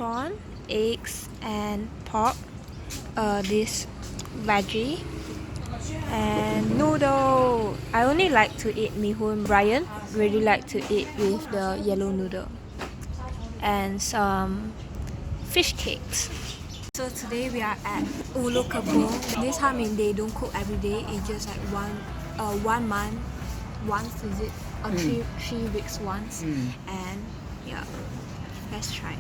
prawn, eggs, and pork. This veggie and noodle. I only like to eat mee hoon. Brian really like to eat with the yellow noodle and some fish cakes. So today we are at Ulu Kepong. This Har Mee they don't cook every day. It's just like one month once, is it? Or 3 weeks once. And yeah, let's try.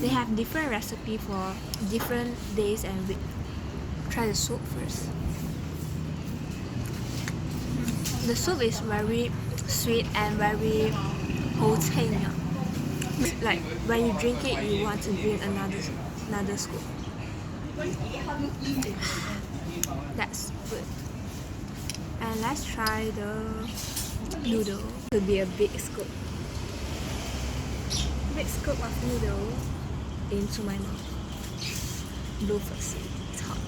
They have different recipe for different days and weeks. Try the soup first. The soup is very sweet and very Hokkien. Like when you drink it, you want to drink another scoop. That's good. And let's try the noodle. It will be a big scoop. Big scoop of noodle into my mouth. Blue first. It's hot.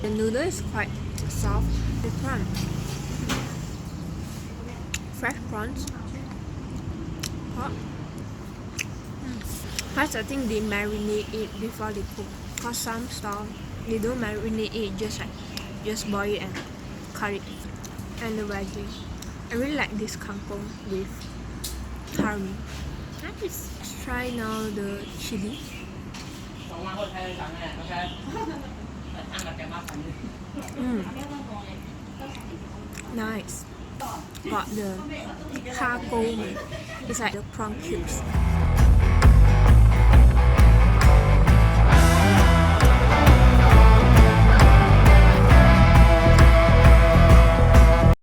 The noodle is quite soft. The prawn. Fresh prawns. Hot. First, I think they marinate it before they cook. Cause some stall they don't marinate it, just boil it and cut it. And the veggie. I really like this kangkong with Har Mee. Let's try now the chili. Nice. Got the Hokkien Mee. It's like the prawn cubes.